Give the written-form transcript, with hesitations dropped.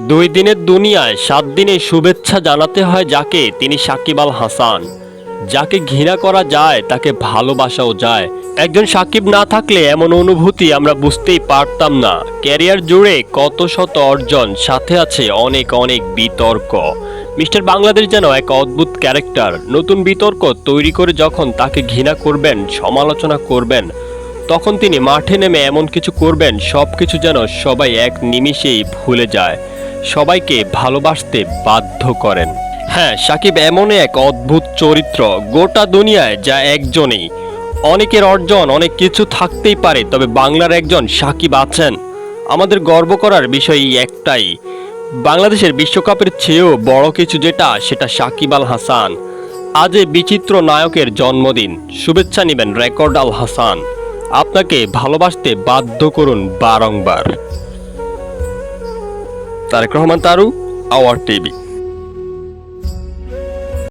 দুই দিনের দুনিয়ায় 7 দিনে শুভেচ্ছা জানাতে হয় যাকে, তিনি সাকিব আল হাসান। যাকে ঘৃণা করা যায় তাকে ভালোবাসাও যায়। একজন সাকিব না থাকলে এমন অনুভূতি আমরা বুঝতেই পারতাম না। ক্যারিয়ার জুড়ে কত শত অর্জন, সাথে আছে অনেক অনেক বিতর্ক। মিস্টার বাংলাদেশ যেন এক অদ্ভুত ক্যারেক্টার। নতুন বিতর্ক তৈরি করে যখন তাকে ঘৃণা করবেন, সমালোচনা করবেন, তখন তিনি মাঠে নেমে এমন কিছু করবেন সবকিছু যেন সবাই এক নিমিষেই ভুলে যায়, সবাইকে ভালোবাসতে বাধ্য করেন। হ্যাঁ, সাকিব এমন এক অদ্ভুত চরিত্র, গোটা দুনিয়ায় যা একজনই। অনেকের অর্জন, অনেক কিছু থাকতেই পারে, তবে বাংলার একজন সাকিব আছেন। আমাদের গর্ব করার বিষয় একটাই, বাংলাদেশের বিশ্বকাপের চেয়েও বড় কিছু যেটা, সেটা সাকিব আল হাসান। আজ এই বিচিত্র নায়কের জন্মদিন, শুভেচ্ছা নেবেন রেকর্ড আল হাসান। আপনাকে ভালোবাসতে বাধ্য করুন বারংবার। Tarek Rahman Taru, our TV.